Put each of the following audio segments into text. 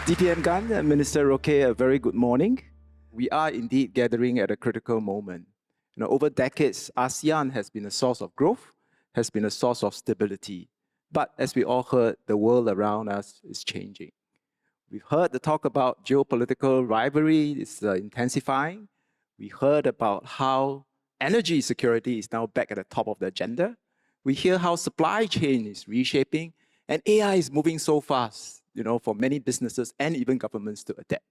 DPM Gan and Minister Roque, a very good morning. We are indeed gathering at a critical moment. Over decades, ASEAN has been a source of growth, has been a source of stability. But as we all heard, the world around us is changing. We've heard the talk about geopolitical rivalry is intensifying. We heard about how energy security is now back at the top of the agenda. We hear how supply chain is reshaping, and AI is moving so fast, for many businesses and even governments to adapt.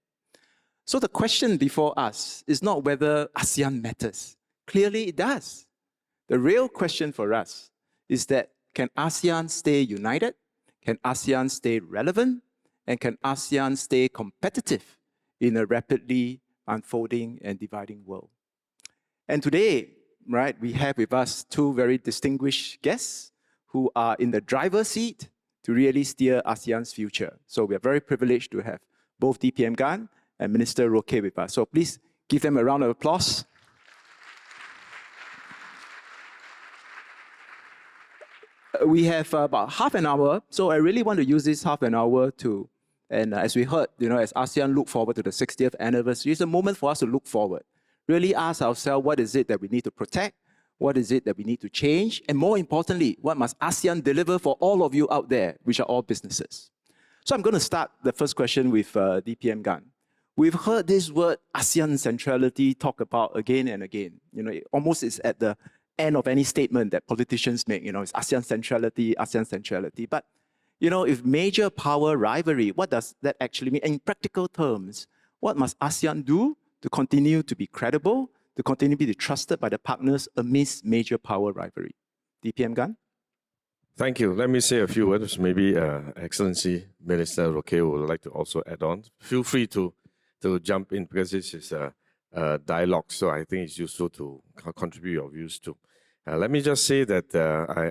So the question before us is not whether ASEAN matters. Clearly it does. The real question for us is that can ASEAN stay united? Can ASEAN stay relevant? And can ASEAN stay competitive in a rapidly unfolding and dividing world? And today, we have with us two very distinguished guests who are in the driver's seat to really steer ASEAN's future. So we are very privileged to have both DPM Gan and Minister Roque with us. So please give them a round of applause. We have about half an hour, so I really want to use this half an hour to, and as we heard, as ASEAN look forward to the 60th anniversary, it's a moment for us to look forward. Really ask ourselves, what is it that we need to protect? What is it that we need to change? And more importantly, what must ASEAN deliver for all of you out there, which are all businesses? So I'm going to start the first question with DPM Gan. We've heard this word ASEAN centrality talked about again and again. It almost is at the end of any statement that politicians make. It's ASEAN centrality, ASEAN centrality. But, if major power rivalry, what does that actually mean? In practical terms, what must ASEAN do to continue to be credible, to continue to be trusted by the partners amidst major power rivalry? DPM Gan? Thank you. Let me say a few words. Maybe Excellency Minister Roque would like to also add on. Feel free to jump in because this is a dialogue, so I think it's useful to contribute your views too. Let me just say that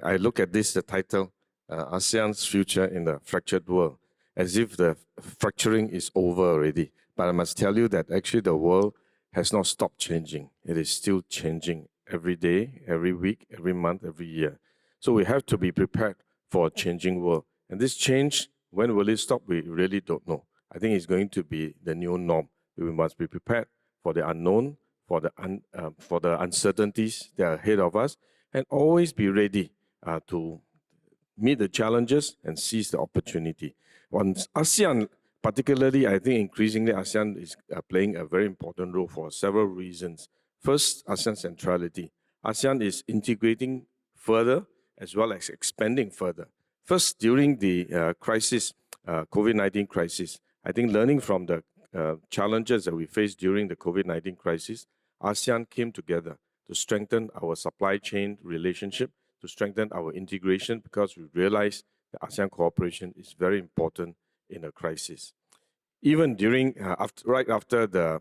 I look at this, the title, ASEAN's Future in the Fractured World, as if the fracturing is over already. But I must tell you that actually the world has not stopped changing. It is still changing every day, every week, every month, every year. So we have to be prepared for a changing world. And this change, when will it stop? We really don't know. I think it's going to be the new norm. We must be prepared for the unknown, for the uncertainties that are ahead of us, and always be ready to meet the challenges and seize the opportunity. Once ASEAN, particularly, I think increasingly ASEAN is playing a very important role for several reasons. First, ASEAN centrality. ASEAN is integrating further as well as expanding further. First, during the crisis, COVID-19 crisis, I think learning from the challenges that we faced during the COVID-19 crisis, ASEAN came together to strengthen our supply chain relationship, to strengthen our integration, because we realized that ASEAN cooperation is very important in a crisis. Even during, right after the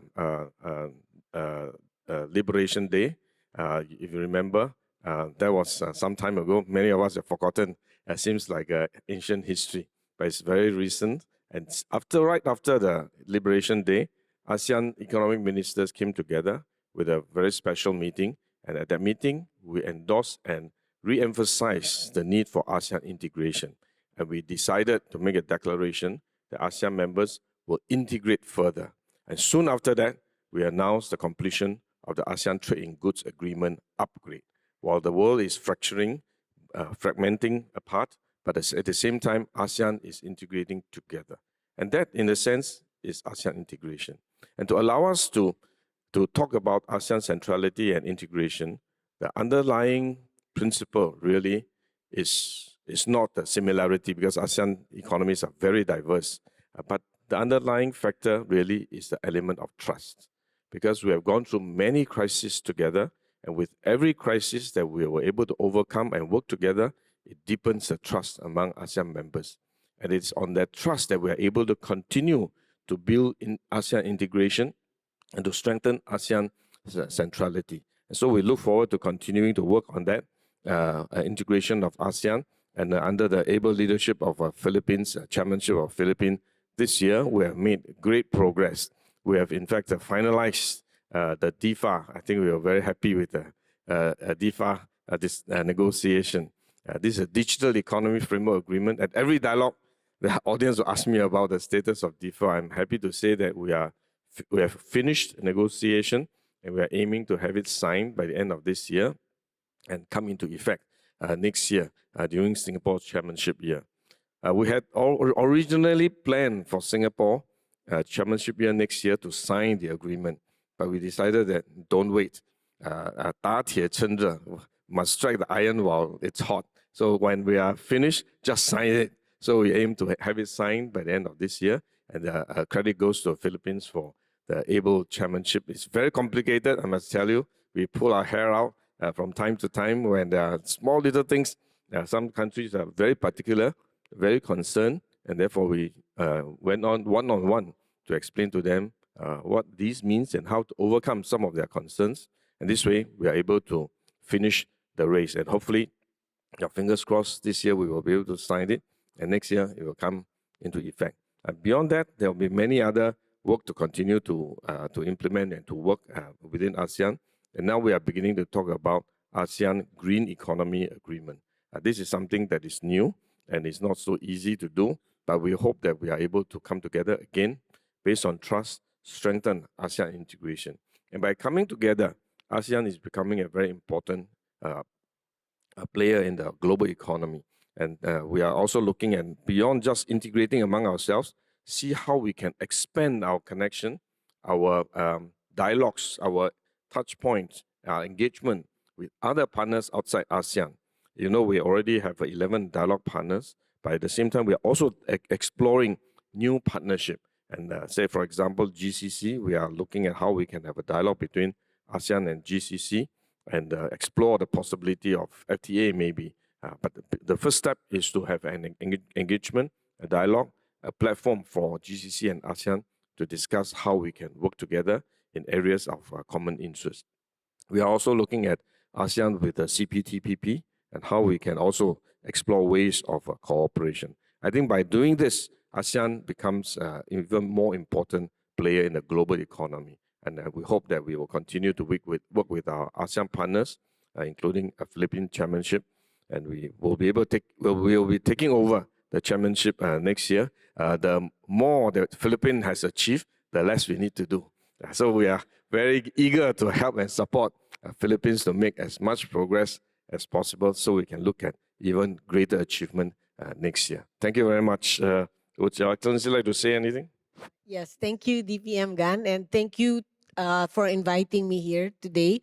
Liberation Day, if you remember, that was some time ago. Many of us have forgotten. It seems like ancient history, but it's very recent. And right after the Liberation Day, ASEAN economic ministers came together with a very special meeting. And at that meeting, we endorsed and re-emphasized the need for ASEAN integration. And we decided to make a declaration that ASEAN members will integrate further. And soon after that, we announced the completion of the ASEAN Trade in Goods Agreement upgrade. While the world is fracturing, fragmenting apart, but at the same time, ASEAN is integrating together. And that, in a sense, is ASEAN integration. And to allow us to talk about ASEAN centrality and integration, the underlying principle really is not the similarity, because ASEAN economies are very diverse. But the underlying factor really is the element of trust, because we have gone through many crises together, and with every crisis that we were able to overcome and work together, it deepens the trust among ASEAN members. And it's on that trust that we are able to continue to build in ASEAN integration and to strengthen ASEAN centrality. And so we look forward to continuing to work on that integration of ASEAN. And under the able leadership of Philippines, chairmanship of Philippines, this year we have made great progress. We have in fact finalized the DEFA. I think we are very happy with the DEFA negotiation. This is a digital economy framework agreement. At every dialogue, the audience will ask me about the status of DEFA. I'm happy to say that we have finished negotiation and we are aiming to have it signed by the end of this year and come into effect next year during Singapore's chairmanship year. We had originally planned for Singapore chairmanship year next year to sign the agreement, but we decided that don't wait. 打铁趁热, must strike the iron while it's hot. So when we are finished, just sign it. So we aim to have it signed by the end of this year, and credit goes to the Philippines for the able chairmanship. It's very complicated, I must tell you. We pull our hair out from time to time when there are small little things. Some countries are very particular, very concerned, and therefore we went on one-on-one to explain to them what this means and how to overcome some of their concerns. And this way, we are able to finish the race. And hopefully, fingers crossed, this year we will be able to sign it, and next year it will come into effect. And beyond that, there will be many other work to continue to implement and to work within ASEAN. And now we are beginning to talk about ASEAN Green Economy Agreement. This is something that is new and it's not so easy to do, but we hope that we are able to come together again based on trust, strengthen ASEAN integration. And by coming together, ASEAN is becoming a very important player in the global economy. And we are also looking at beyond just integrating among ourselves, see how we can expand our connection, our dialogues, our touch points, our engagement with other partners outside ASEAN. You know, we already have 11 dialogue partners, but at the same time, we are also exploring new partnership. And say, for example, GCC, we are looking at how we can have a dialogue between ASEAN and GCC and explore the possibility of FTA maybe. But the first step is to have an engagement, a dialogue, a platform for GCC and ASEAN to discuss how we can work together in areas of common interest. We are also looking at ASEAN with the CPTPP and how we can also explore ways of cooperation. I think by doing this, ASEAN becomes an even more important player in the global economy. And we hope that we will continue to work with our ASEAN partners, including a Philippine chairmanship, and we will be able to we'll be taking over the chairmanship next year. The more the Philippines has achieved, the less we need to do. So we are very eager to help and support Philippines to make as much progress as possible so we can look at even greater achievement next year. Thank you very much. Would Your Excellency like to say anything? Yes, thank you, DPM Gan, and thank you for inviting me here today.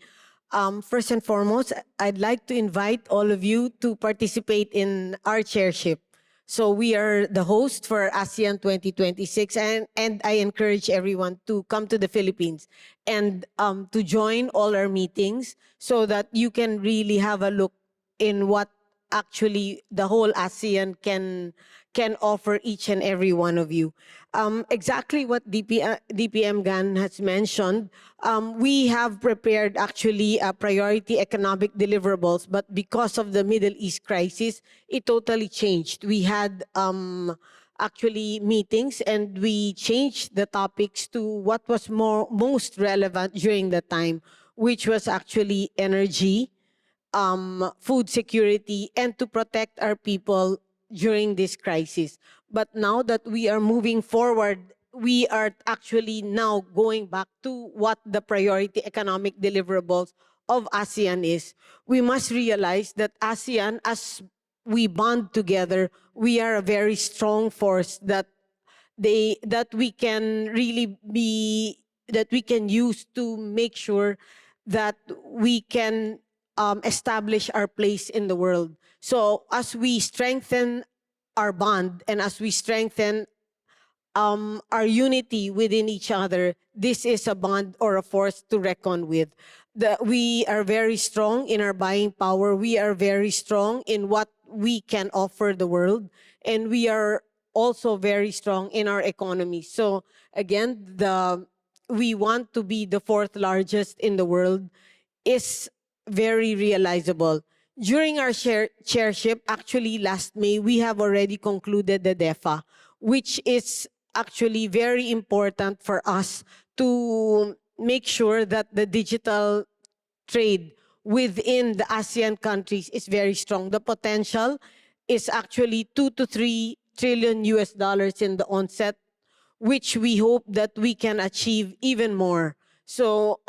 First and foremost, I'd like to invite all of you to participate in our chairship. So we are the host for ASEAN 2026, and I encourage everyone to come to the Philippines and to join all our meetings so that you can really have a look in what actually the whole ASEAN can offer each and every one of you. Exactly what DPM Gan has mentioned, we have prepared actually priority economic deliverables, but because of the Middle East crisis, it totally changed. We had actually meetings and we changed the topics to what was most relevant during the time, which was actually energy, food security, and to protect our people during this crisis. But now that we are moving forward, we are actually now going back to what the priority economic deliverables of ASEAN is. We must realize that ASEAN, as we bond together, we are a very strong force that we can really be, that we can use to make sure that we can establish our place in the world. So as we strengthen our bond and as we strengthen our unity within each other, this is a bond or a force to reckon with. We are very strong in our buying power. We are very strong in what we can offer the world. And we are also very strong in our economy. So again, we want to be the fourth largest in the world is very realizable. During our chairship, actually last May, we have already concluded the DEFA, which is actually very important for us to make sure that the digital trade within the ASEAN countries is very strong. The potential is actually 2 to 3 trillion US dollars in the onset, which we hope that we can achieve even more. So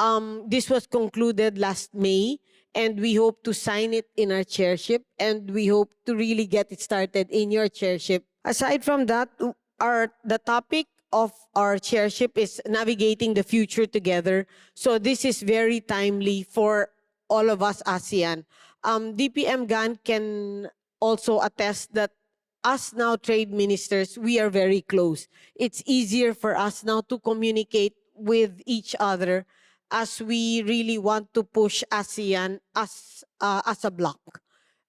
this was concluded last May, and we hope to sign it in our chairship, and we hope to really get it started in your chairship. Aside from that, the topic of our chairship is navigating the future together. So this is very timely for all of us ASEAN. DPM Gan can also attest that us now trade ministers, we are very close. It's easier for us now to communicate with each other as we really want to push ASEAN as a bloc.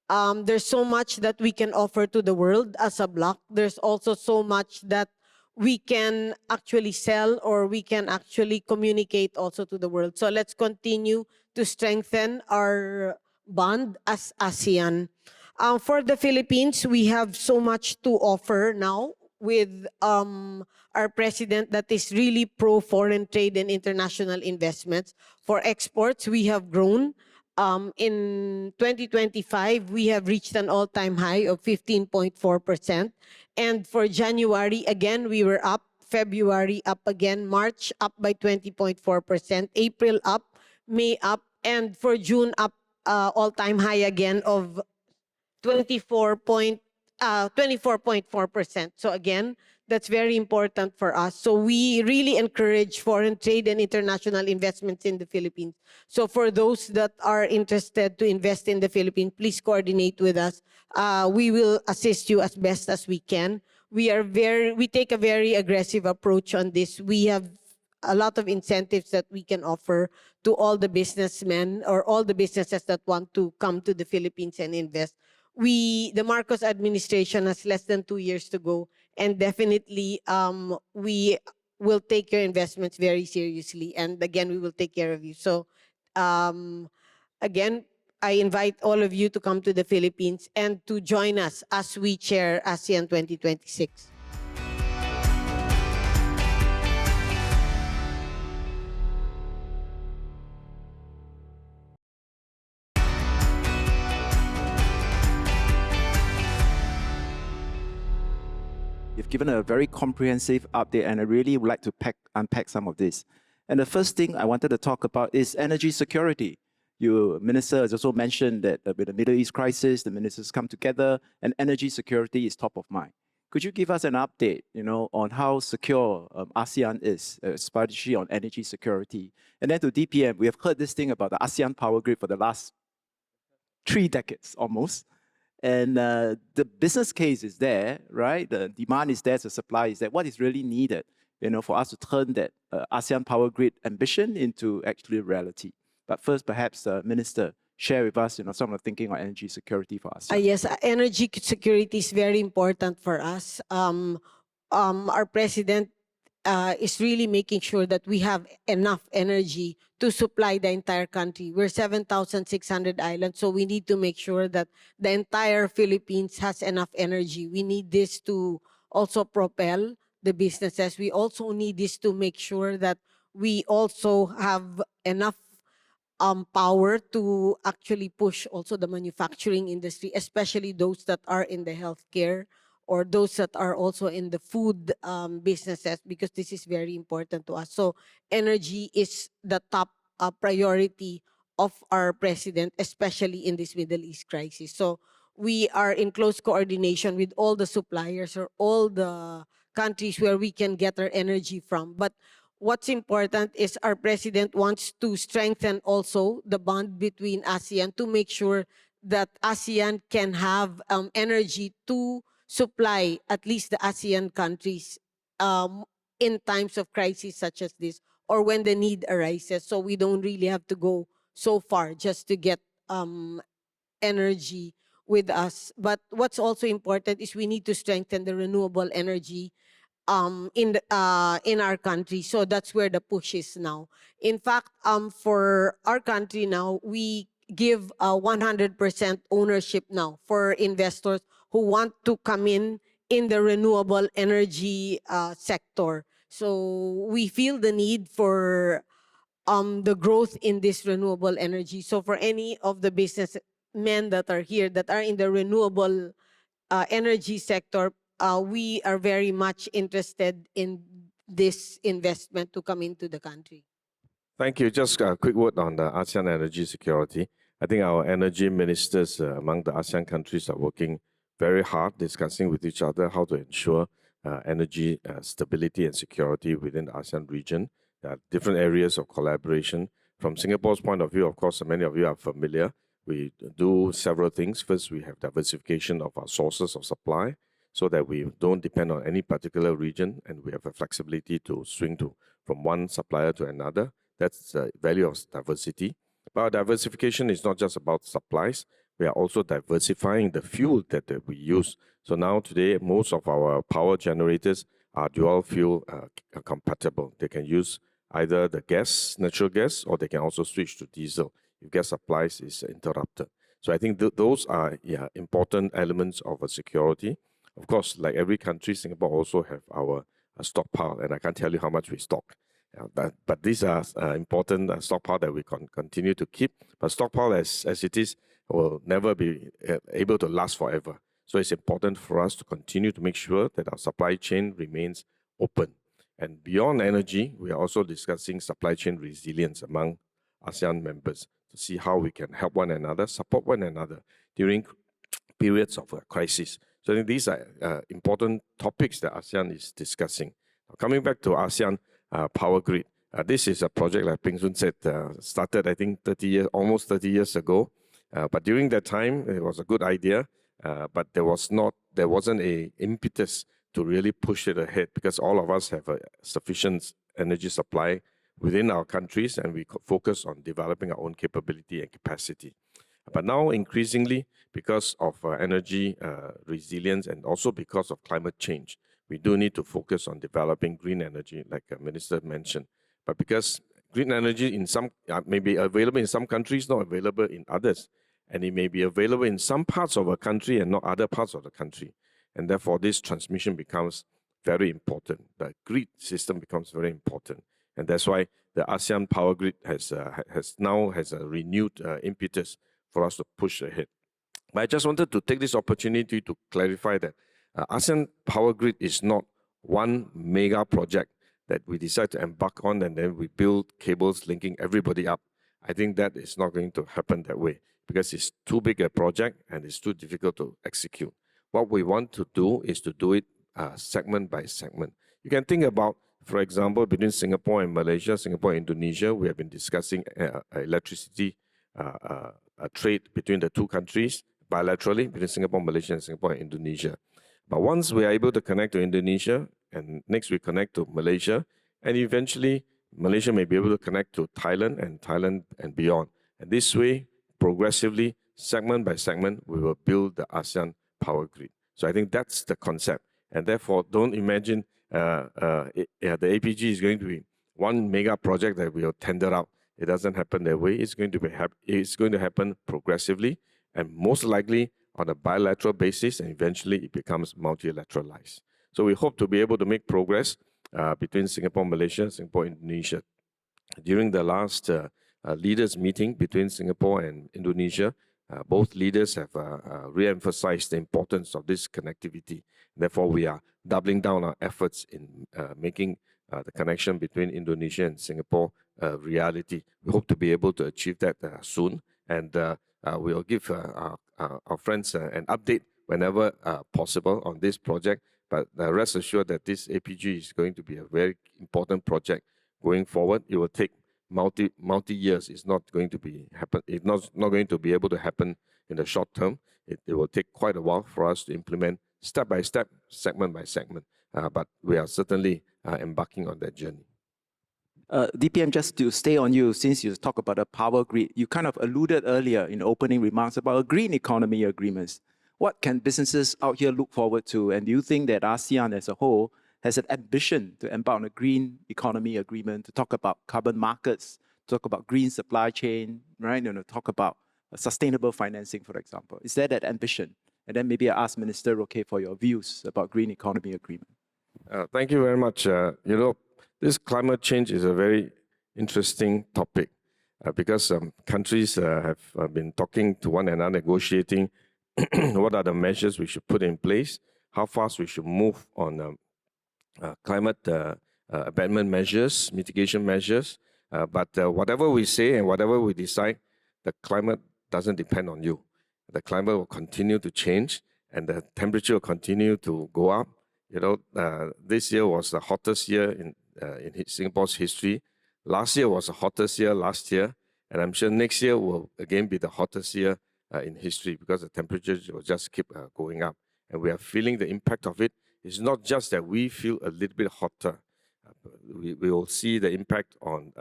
There's so much that we can offer to the world as a bloc. There's also so much that we can actually sell, or we can actually communicate also to the world. So let's continue to strengthen our bond as ASEAN. For the Philippines, we have so much to offer now with our president that is really pro foreign trade and international investments. For exports, we have grown. In 2025, we have reached an all-time high of 15.4%. And for January, again, we were up. February, up again. March, up by 20.4%. April, up. May, up. And for June, up all-time high again of 24.4%. So again, that's very important for us. So we really encourage foreign trade and international investments in the Philippines. So for those that are interested to invest in the Philippines, please coordinate with us. We will assist you as best as we can. We take a very aggressive approach on this. We have a lot of incentives that we can offer to all the businessmen or all the businesses that want to come to the Philippines and invest. The Marcos administration has less than 2 years to go, and definitely we will take your investments very seriously, and again, we will take care of you. So again, I invite all of you to come to the Philippines and to join us as we chair ASEAN 2026. You've given a very comprehensive update, and I really would like to unpack some of this. And the first thing I wanted to talk about is energy security. Your minister has also mentioned that with the Middle East crisis, the ministers come together, and energy security is top of mind. Could you give us an update, on how secure ASEAN is, especially on energy security? And then to DPM, we have heard this thing about the ASEAN power grid for the last 3 decades almost. And the business case is there, right? The demand is there, the supply is there. What is really needed, for us to turn that ASEAN power grid ambition into actually reality? But first, perhaps, Minister, share with us, some of the thinking on energy security for ASEAN. Yes, energy security is very important for us. Our president is really making sure that we have enough energy to supply the entire country. We're 7,600 islands, so we need to make sure that the entire Philippines has enough energy. We need this to also propel the businesses. We also need this to make sure that we also have enough power to actually push also the manufacturing industry, especially those that are in the healthcare or those that are also in the food businesses, because this is very important to us. So energy is the top priority of our president, especially in this Middle East crisis. So we are in close coordination with all the suppliers or all the countries where we can get our energy from. But what's important is our president wants to strengthen also the bond between ASEAN to make sure that ASEAN can have energy to supply at least the ASEAN countries in times of crisis such as this, or when the need arises. So we don't really have to go so far just to get energy with us. But what's also important is we need to strengthen the renewable energy in our country. So that's where the push is now. In fact, for our country now, we give 100% ownership now for investors who want to come in the renewable energy sector. So we feel the need for the growth in this renewable energy. So for any of the businessmen that are here that are in the renewable energy sector, we are very much interested in this investment to come into the country. Thank you. Just a quick word on the ASEAN energy security. I think our energy ministers among the ASEAN countries are working very hard, discussing with each other how to ensure energy stability and security within the ASEAN region. There are different areas of collaboration. From Singapore's point of view, of course, many of you are familiar. We do several things. First, we have diversification of our sources of supply so that we don't depend on any particular region and we have a flexibility to swing from one supplier to another. That's the value of diversity. But diversification is not just about supplies. We are also diversifying the fuel that we use. So now today, most of our power generators are dual fuel compatible. They can use either the gas, natural gas, or they can also switch to diesel if gas supplies is interrupted. So I think those are important elements of a security. Of course, like every country, Singapore also have our stockpile, and I can't tell you how much we stock. But these are important stockpile that we continue to keep. But stockpile as it is will never be able to last forever. So it's important for us to continue to make sure that our supply chain remains open. And beyond energy, we are also discussing supply chain resilience among ASEAN members to see how we can help one another, support one another during periods of crisis. So I think these are important topics that ASEAN is discussing. Coming back to ASEAN power grid, this is a project, like Peng Sun said, started I think almost 30 years ago. But during that time, it was a good idea, but there wasn't a impetus to really push it ahead because all of us have a sufficient energy supply within our countries, and we focus on developing our own capability and capacity. But now, increasingly, because of energy resilience and also because of climate change, we do need to focus on developing green energy, like the Minister mentioned. But because green energy in some may be available in some countries, not available in others, and it may be available in some parts of a country and not other parts of the country, and therefore this transmission becomes very important. The grid system becomes very important, and that's why the ASEAN power grid has a renewed impetus for us to push ahead. But I just wanted to take this opportunity to clarify that ASEAN power grid is not one mega project that we decide to embark on and then we build cables linking everybody up. I think that is not going to happen that way because it's too big a project and it's too difficult to execute. What we want to do is to do it segment by segment. You can think about, for example, between Singapore and Malaysia, Singapore and Indonesia, we have been discussing electricity trade between the two countries bilaterally, between Singapore, Malaysia, and Singapore and Indonesia. But once we are able to connect to Indonesia, and next we connect to Malaysia, and eventually Malaysia may be able to connect to Thailand and beyond. And this way, progressively, segment by segment, we will build the ASEAN power grid. So I think that's the concept. And therefore, don't imagine the APG is going to be one mega project that we will tender out. It doesn't happen that way. It's going to happen progressively and most likely on a bilateral basis, and eventually it becomes multilateralized. So we hope to be able to make progress between Singapore, Malaysia, Singapore, Indonesia. During the last leaders meeting between Singapore and Indonesia, both leaders have re-emphasized the importance of this connectivity. Therefore, we are doubling down our efforts in making the connection between Indonesia and Singapore a reality. We hope to be able to achieve that soon, and we'll give our friends an update whenever possible on this project. But rest assured that this APG is going to be a very important project going forward. It will take multi years. It's not going to be happen. It's not going to be able to happen in the short term. It will take quite a while for us to implement step by step, segment by segment. But we are certainly embarking on that journey. DPM, just to stay on you, since you talk about a power grid, you kind of alluded earlier in opening remarks about a green economy agreements. What can businesses out here look forward to? And do you think that ASEAN as a whole has an ambition to embark on a green economy agreement, to talk about carbon markets, talk about green supply chain, right? Talk about sustainable financing, for example. Is there that ambition? And then maybe I ask Minister Roque for your views about green economy agreement. Thank you very much. This climate change is a very interesting topic because countries have been talking to one another, negotiating what are the measures we should put in place, how fast we should move on climate abatement measures, mitigation measures. But whatever we say and whatever we decide, the climate doesn't depend on you. The climate will continue to change and the temperature will continue to go up. You know, this year was the hottest year in Singapore's history. Last year was the hottest year last year. And I'm sure next year will again be the hottest year in history because the temperatures will just keep going up. And we are feeling the impact of it. It's not just that we feel a little bit hotter. We will see the impact on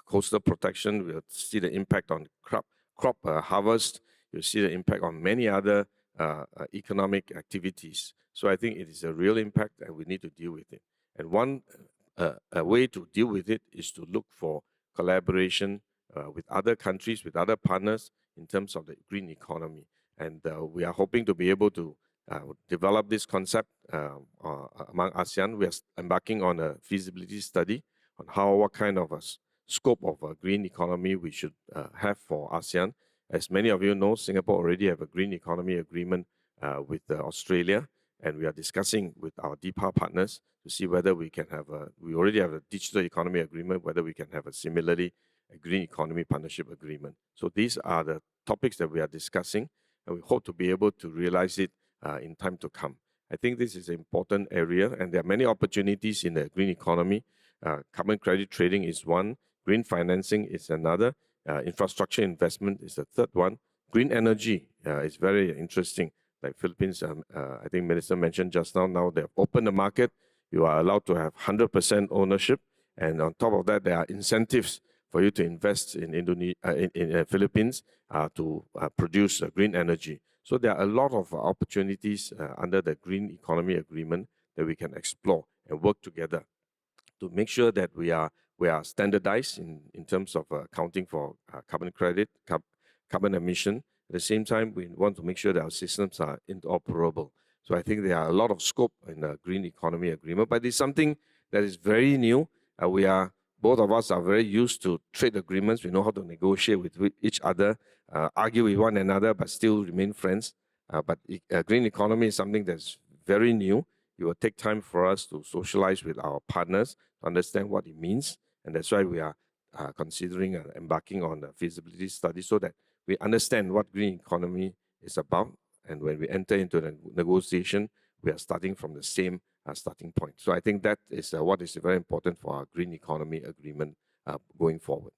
coastal protection. We'll see the impact on crop harvest. You'll see the impact on many other economic activities. So I think it is a real impact and we need to deal with it. And one way to deal with it is to look for collaboration with other countries, with other partners in terms of the green economy. And we are hoping to be able to develop this concept among ASEAN. We are embarking on a feasibility study on what kind of a scope of a green economy we should have for ASEAN. As many of you know, Singapore already have a green economy agreement with Australia, and we are discussing with our DEFA partners to see whether we can have we already have a digital economy agreement, whether we can have a green economy partnership agreement. So these are the topics that we are discussing, and we hope to be able to realize it in time to come. I think this is an important area, and there are many opportunities in the green economy. Carbon credit trading is one, green financing is another, infrastructure investment is the third one. Green energy is very interesting. Like Philippines, I think Minister mentioned just now they've opened the market. You are allowed to have 100% ownership, and on top of that, there are incentives for you to invest in Philippines to produce green energy. So there are a lot of opportunities under the Green Economy Agreement that we can explore and work together to make sure that we are standardized in terms of accounting for carbon credit, carbon emission. At the same time, we want to make sure that our systems are interoperable. So I think there are a lot of scope in the Green Economy Agreement, but it's something that is very new. Both of us are very used to trade agreements. We know how to negotiate with each other, argue with one another, but still remain friends. But green economy is something that's very new. It will take time for us to socialize with our partners to understand what it means. And that's why we are considering embarking on a feasibility study so that we understand what green economy is about. And when we enter into the negotiation, we are starting from the same starting point. So I think that is what is very important for our Green Economy Agreement going forward.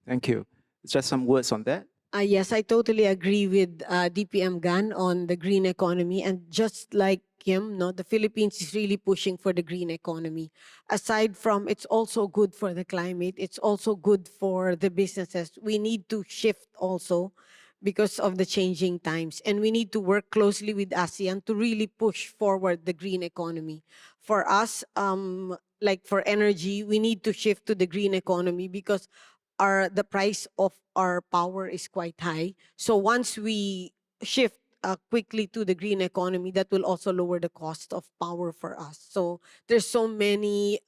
Thank you. Just some words on that. Yes, I totally agree with DPM Gan on the green economy. And just like him, the Philippines is really pushing for the green economy. Aside from it's also good for the climate, it's also good for the businesses. We need to shift also because of the changing times. And we need to work closely with ASEAN to really push forward the green economy. For us, like for energy, we need to shift to the green economy because the price of our power is quite high. So once we shift quickly to the green economy, that will also lower the cost of power for us. So there's so many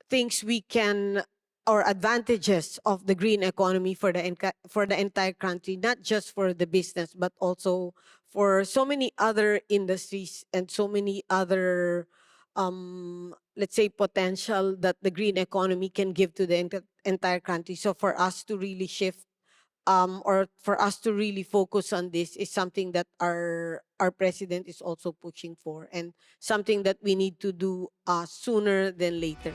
things we can, or advantages of the green economy for the entire country, not just for the business, but also for so many other industries and so many other, let's say, potential that the green economy can give to the entire country. So for us to really shift, or for us to really focus on this is something that our president is also pushing for, and something that we need to do sooner than later.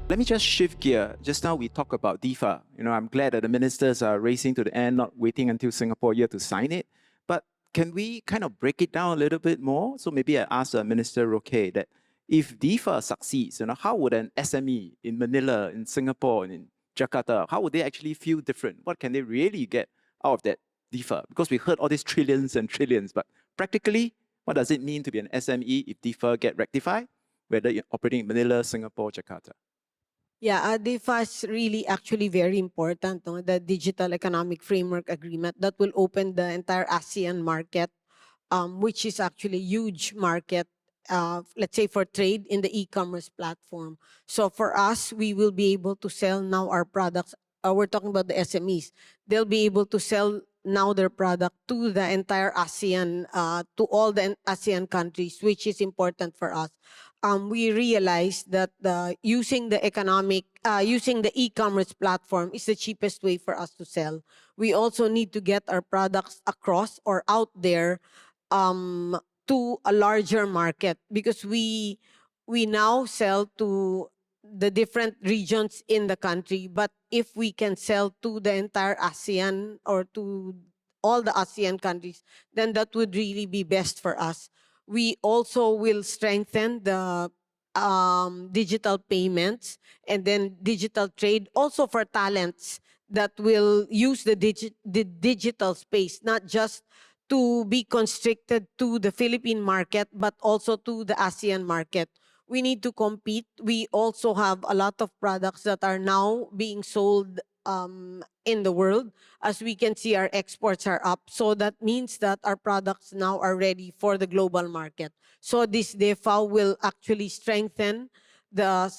Let me just shift gear. Just now we talked about DEFA. I'm glad that the ministers are racing to the end, not waiting until Singapore year to sign it. But can we kind of break it down a little bit more? So maybe I ask Minister Roque that if DEFA succeeds, how would an SME in Manila, in Singapore, and in Jakarta, how would they actually feel different? What can they really get out of that DEFA? Because we heard all these trillions and trillions, but practically, what does it mean to be an SME if DEFA get rectified, whether you're operating in Manila, Singapore, Jakarta? Yeah, DEFA is really actually very important, the Digital Economic Framework Agreement that will open the entire ASEAN market, which is actually a huge market let's say for trade in the e-commerce platform. So for us, we will be able to sell now our products. We're talking about the SMEs. They'll be able to sell now their product to the entire ASEAN, to all the ASEAN countries, which is important for us. We realized that using the e-commerce platform is the cheapest way for us to sell. We also need to get our products across or out there, to a larger market, because we now sell to the different regions in the country. But if we can sell to the entire ASEAN or to all the ASEAN countries, then that would really be best for us. We also will strengthen the digital payments and then digital trade also for talents that will use the digital space, not just to be constricted to the Philippine market, but also to the ASEAN market. We need to compete. We also have a lot of products that are now being sold in the world. As we can see, our exports are up. So that means that our products now are ready for the global market. So this DEFA will actually strengthen the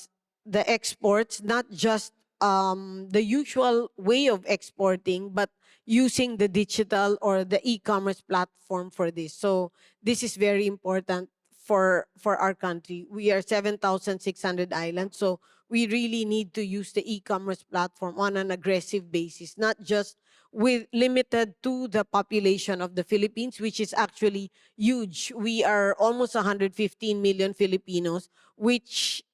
exports, not just the usual way of exporting, but using the digital or the e-commerce platform for this. So this is very important for our country. We are 7,600 islands, so we really need to use the e-commerce platform on an aggressive basis, not just with limited to the population of the Philippines, which is actually huge. We are almost 115 million Filipinos, which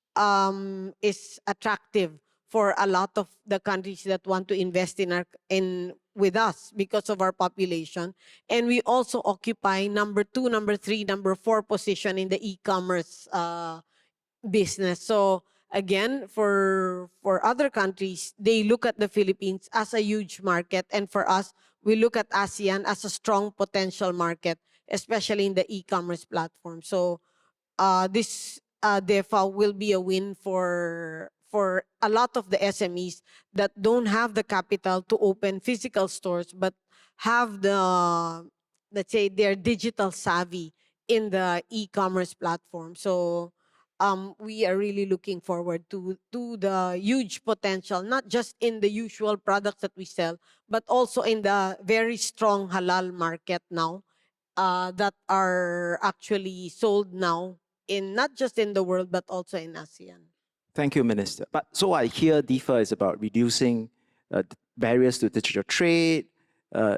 is attractive for a lot of the countries that want to invest in with us because of our population. And we also occupy number 2, number 3, number 4 position in the e-commerce business. So again, for other countries, they look at the Philippines as a huge market, and for us, we look at ASEAN as a strong potential market, especially in the e-commerce platform. So this DEFA will be a win for a lot of the SMEs that don't have the capital to open physical stores, but have the, let's say, their digital savvy in the e-commerce platform. So we are really looking forward to the huge potential, not just in the usual products that we sell, but also in the very strong halal market now, that are actually sold now in not just in the world, but also in ASEAN. Thank you, Minister. But so I hear DEFA is about reducing barriers to digital trade,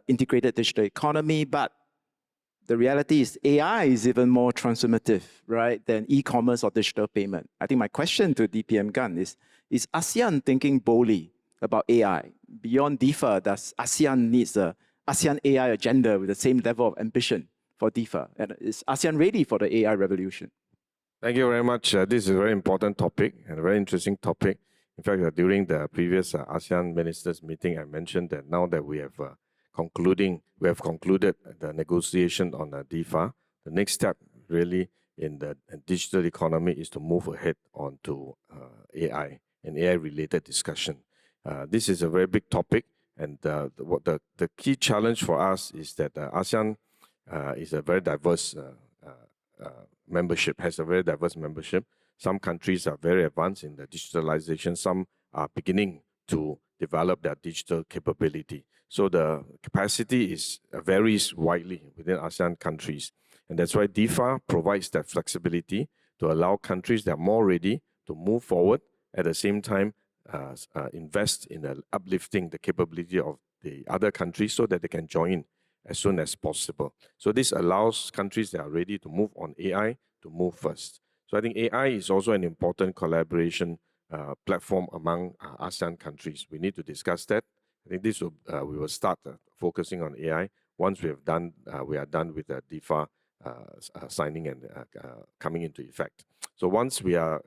integrated digital economy, but the reality is AI is even more transformative, right, than e-commerce or digital payment. I think my question to DPM Gan is ASEAN thinking boldly about AI? Beyond DEFA, does ASEAN needs a ASEAN AI agenda with the same level of ambition for DEFA? And is ASEAN ready for the AI revolution? Thank you very much. This is a very important topic and a very interesting topic. In fact, during the previous ASEAN ministers meeting, I mentioned that now that we have concluded the negotiation on the DEFA, the next step really in the digital economy is to move ahead onto AI and AI-related discussion. This is a very big topic, and the key challenge for us is that ASEAN is a very diverse membership, has a very diverse membership. Some countries are very advanced in the digitalization. Some are beginning to develop their digital capability. So the capacity varies widely within ASEAN countries. And that's why DEFA provides that flexibility to allow countries that are more ready to move forward, at the same time invest in uplifting the capability of the other countries so that they can join in as soon as possible. So this allows countries that are ready to move on AI to move first. So I think AI is also an important collaboration platform among ASEAN countries. We need to discuss that. I think we will start focusing on AI once we are done with the DEFA signing and coming into effect. So once we are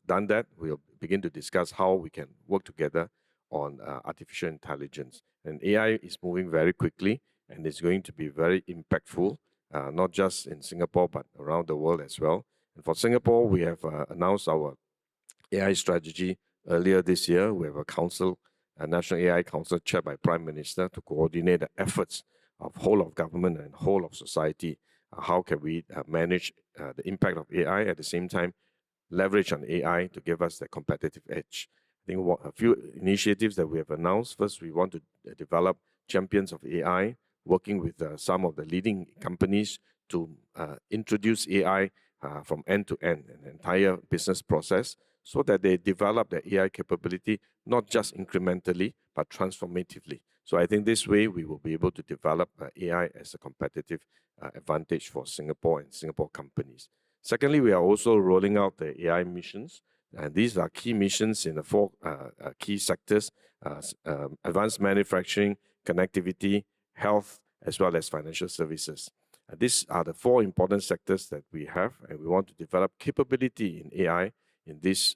done that, we'll begin to discuss how we can work together on artificial intelligence. And AI is moving very quickly, and it's going to be very impactful, not just in Singapore, but around the world as well. And for Singapore, we have announced our AI strategy earlier this year. We have a National AI Council chaired by Prime Minister to coordinate the efforts of whole of government and whole of society how can we manage the impact of AI, at the same time leverage on AI to give us the competitive edge. I think a few initiatives that we have announced. First, we want to develop champions of AI, working with some of the leading companies to introduce AI from end to end, an entire business process, so that they develop their AI capability, not just incrementally, but transformatively. So I think this way we will be able to develop AI as a competitive advantage for Singapore and Singapore companies. Secondly, we are also rolling out the AI missions, and these are key missions in the four key sectors: advanced manufacturing, connectivity, health, as well as financial services. These are the four important sectors that we have, and we want to develop capability in AI in these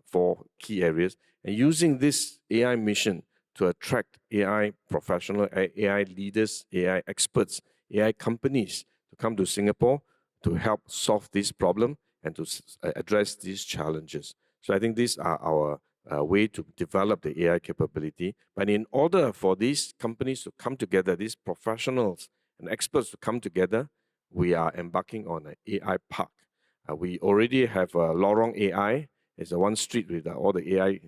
four key areas, and using this AI mission to attract AI professionals, AI leaders, AI experts, AI companies to come to Singapore to help solve this problem and to address these challenges. So I think these are our way to develop the AI capability. But in order for these companies to come together, these professionals and experts to come together, we are embarking on an AI park. We already have Lorong AI. It's a one street with all the AI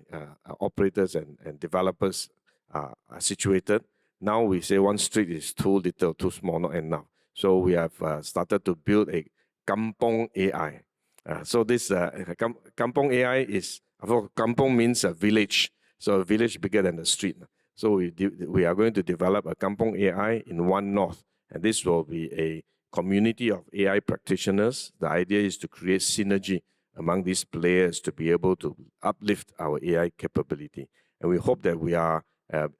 operators and developers are situated. Now we say one street is too little, too small, not enough. So we have started to build a Kampong AI. So this Kampong AI is, Kampong means a village. So a village bigger than the street. So we are going to develop a Kampong AI in One North. And this will be a community of AI practitioners. The idea is to create synergy among these players to be able to uplift our AI capability. And we hope that we are,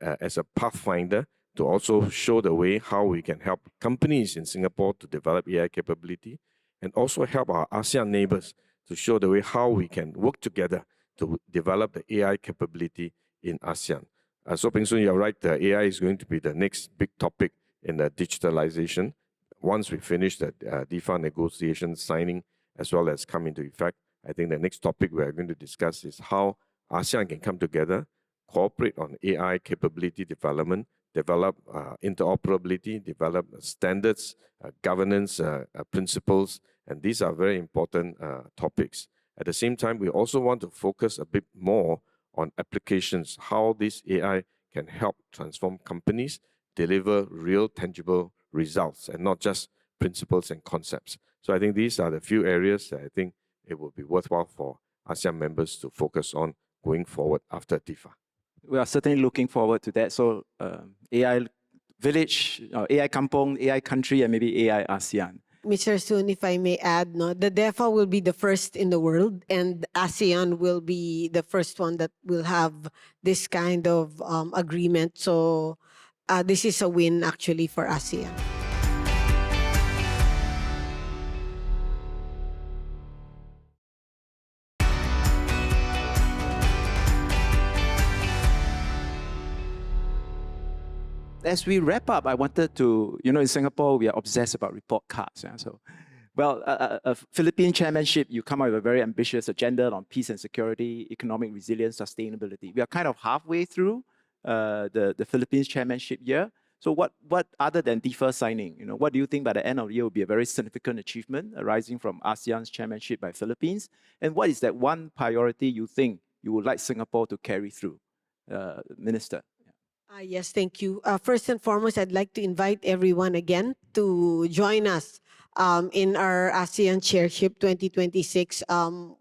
as a pathfinder, to also show the way how we can help companies in Singapore to develop AI capability, and also help our ASEAN neighbors to show the way how we can work together to develop the AI capability in ASEAN. So Peng Soon, you're right, the AI is going to be the next big topic in the digitalization. Once we finish the DEFA negotiation signing, as well as come into effect, I think the next topic we are going to discuss is how ASEAN can come together, cooperate on AI capability development, develop interoperability, develop standards, governance principles, and these are very important topics. At the same time, we also want to focus a bit more on applications, how this AI can help transform companies, deliver real tangible results, and not just principles and concepts. So I think these are the few areas that I think it will be worthwhile for ASEAN members to focus on going forward after DEFA. We are certainly looking forward to that. So AI village, AI kampong, AI country, and maybe AI ASEAN. Mr. Soon, if I may add, no, the DEFA will be the first in the world, and ASEAN will be the first one that will have this kind of agreement. So this is a win actually for ASEAN. As we wrap up, I wanted to, in Singapore, we are obsessed about report cards. Yeah? So, well, a Philippine chairmanship, you come up with a very ambitious agenda on peace and security, economic resilience, sustainability. We are kind of halfway through the Philippines chairmanship year. So what other than DEFA signing, what do you think by the end of the year will be a very significant achievement arising from ASEAN's chairmanship by Philippines? And what is that one priority you think you would like Singapore to carry through, Minister? Yes, thank you. First and foremost, I'd like to invite everyone again to join us in our ASEAN Chairship 2026.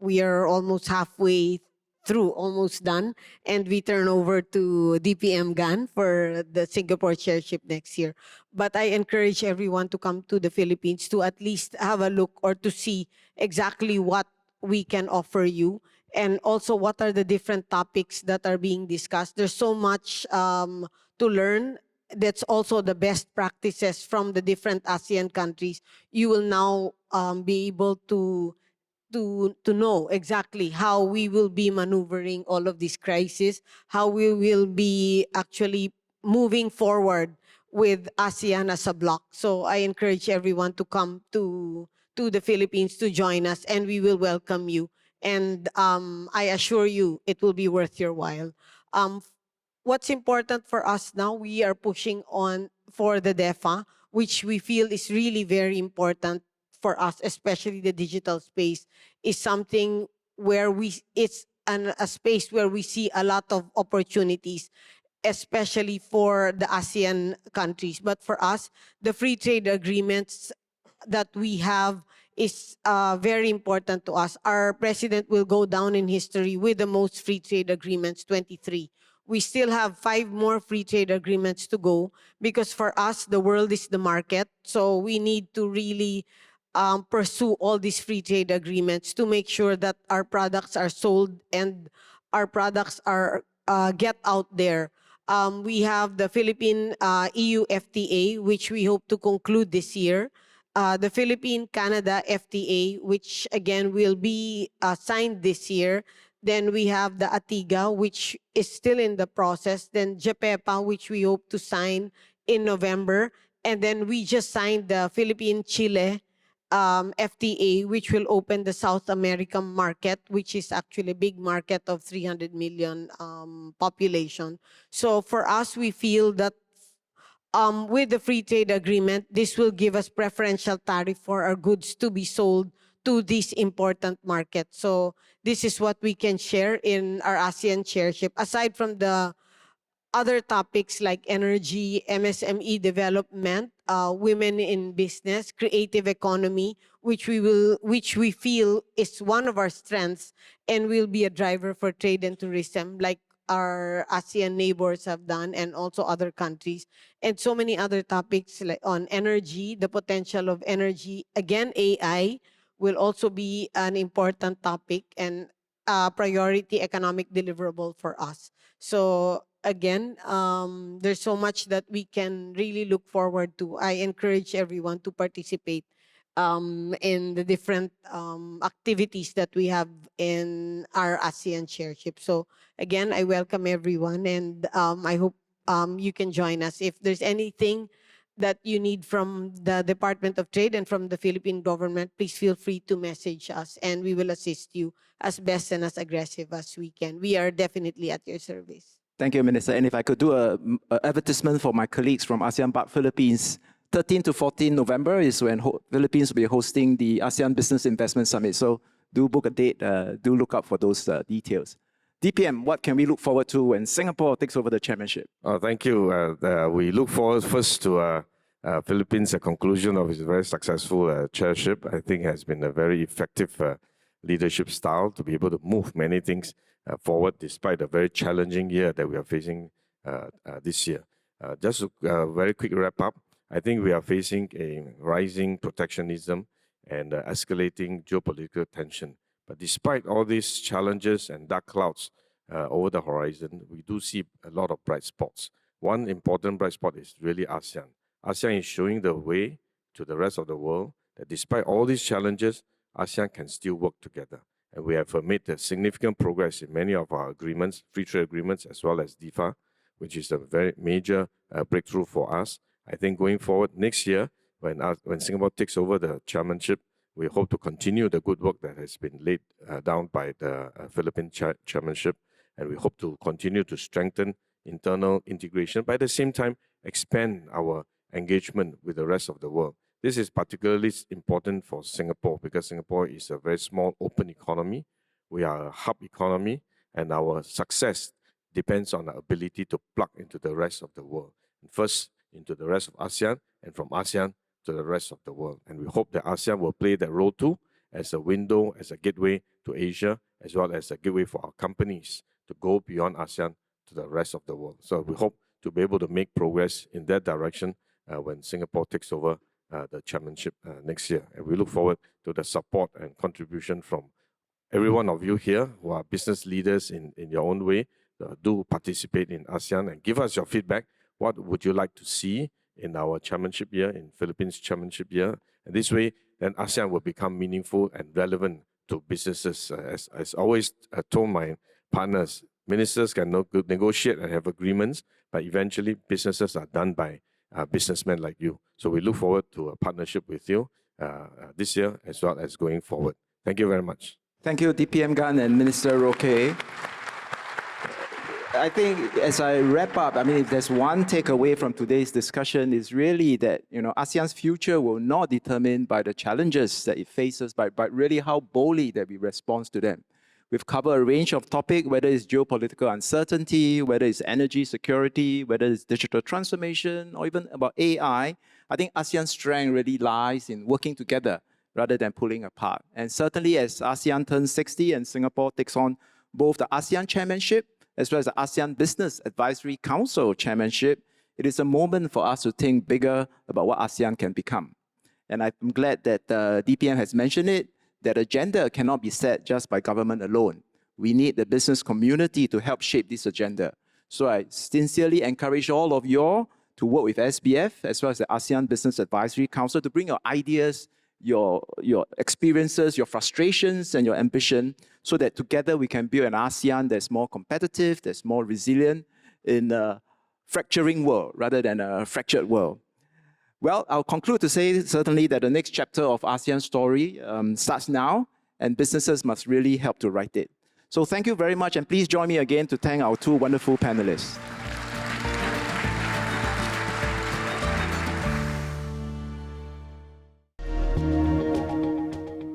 We are almost halfway through, almost done, and we turn over to DPM Gan for the Singapore Chairship next year. But I encourage everyone to come to the Philippines to at least have a look or to see exactly what we can offer you, and also what are the different topics that are being discussed. There's so much to learn. That's also the best practices from the different ASEAN countries. You will now be able to know exactly how we will be maneuvering all of these crises, how we will be actually moving forward with ASEAN as a bloc. So I encourage everyone to come to the Philippines to join us, and we will welcome you. And I assure you, it will be worth your while. What's important for us now, we are pushing on for the DEFA. which we feel is really very important for us, especially the digital space, is something where a space where we see a lot of opportunities, especially for the ASEAN countries. But for us, the free trade agreements that we have is very important to us. Our president will go down in history with the most free trade agreements, 23. We still have 5 more free trade agreements to go, because for us, the world is the market. So we need to really pursue all these free trade agreements to make sure that our products are sold and our products are get out there. We have the Philippine EU FTA, which we hope to conclude this year. The Philippine-Canada FTA, which again will be signed this year. Then we have the ATIGA, which is still in the process. Then JPEPA, which we hope to sign in November. And then we just signed the Philippine-Chile FTA, which will open the South American market, which is actually a big market of 300 million population. So for us, we feel that with the free trade agreement, this will give us preferential tariff for our goods to be sold to this important market. So this is what we can share in our ASEAN Chairship. Aside from the other topics like energy, MSME development, women in business, creative economy, which we feel is one of our strengths and will be a driver for trade and tourism, like our ASEAN neighbors have done, and also other countries, and so many other topics like on energy, the potential of energy. Again, AI will also be an important topic and priority economic deliverable for us. So again, there's so much that we can really look forward to. I encourage everyone to participate in the different activities that we have in our ASEAN Chairship. So again, I welcome everyone, and I hope you can join us. If there's anything that you need from the Department of Trade and from the Philippine government, please feel free to message us, and we will assist you as best and as aggressive as we can. We are definitely at your service. Thank you, Minister. And if I could do an advertisement for my colleagues from ASEAN Park Philippines, 13 to 14 November is when Philippines will be hosting the ASEAN Business Investment Summit. So do book a date, do look up for those details. DPM, what can we look forward to when Singapore takes over the chairmanship? Thank you. We look forward first to Philippines' conclusion of its very successful chairship. I think has been a very effective leadership style to be able to move many things forward despite a very challenging year that we are facing this year. Just a very quick wrap up, I think we are facing a rising protectionism and escalating geopolitical tension. But despite all these challenges and dark clouds over the horizon, we do see a lot of bright spots. One important bright spot is really ASEAN. ASEAN is showing the way to the rest of the world that despite all these challenges, ASEAN can still work together. And we have made significant progress in many of our agreements, free trade agreements, as well as DEFA, which is a very major breakthrough for us. I think going forward next year, when Singapore takes over the chairmanship, we hope to continue the good work that has been laid down by the Philippine chairmanship, and we hope to continue to strengthen internal integration, but at the same time, expand our engagement with the rest of the world. This is particularly important for Singapore because Singapore is a very small, open economy. We are a hub economy, and our success depends on our ability to plug into the rest of the world. First, into the rest of ASEAN, and from ASEAN to the rest of the world. And we hope that ASEAN will play that role too, as a window, as a gateway to Asia, as well as a gateway for our companies to go beyond ASEAN to the rest of the world. So we hope to be able to make progress in that direction when Singapore takes over the chairmanship next year. And we look forward to the support and contribution from every one of you here who are business leaders in your own way. Do participate in ASEAN and give us your feedback. What would you like to see in our chairmanship year, in Philippines chairmanship year? And this way, then ASEAN will become meaningful and relevant to businesses. As always told my partners, ministers can negotiate and have agreements, but eventually businesses are done by businessmen like you. So we look forward to a partnership with you this year as well as going forward. Thank you very much. Thank you, DPM Gan and Minister Roque. I think as I wrap up, I mean, if there's one takeaway from today's discussion, is really that, ASEAN's future will not determine by the challenges that it faces, but really how boldly that we respond to them. We've covered a range of topics, whether it's geopolitical uncertainty, whether it's energy security, whether it's digital transformation, or even about AI. I think ASEAN's strength really lies in working together rather than pulling apart. And certainly as ASEAN turns 60 and Singapore takes on both the ASEAN chairmanship as well as the ASEAN Business Advisory Council chairmanship, it is a moment for us to think bigger about what ASEAN can become. And I'm glad that DPM has mentioned it, that agenda cannot be set just by government alone. We need the business community to help shape this agenda. So I sincerely encourage all of you all to work with SBF as well as the ASEAN Business Advisory Council to bring your ideas, your experiences, your frustrations, and your ambition, so that together we can build an ASEAN that's more competitive, that's more resilient in a fracturing world rather than a fractured world. Well, I'll conclude to say certainly that the next chapter of ASEAN's story starts now, and businesses must really help to write it. So thank you very much, and please join me again to thank our two wonderful panelists.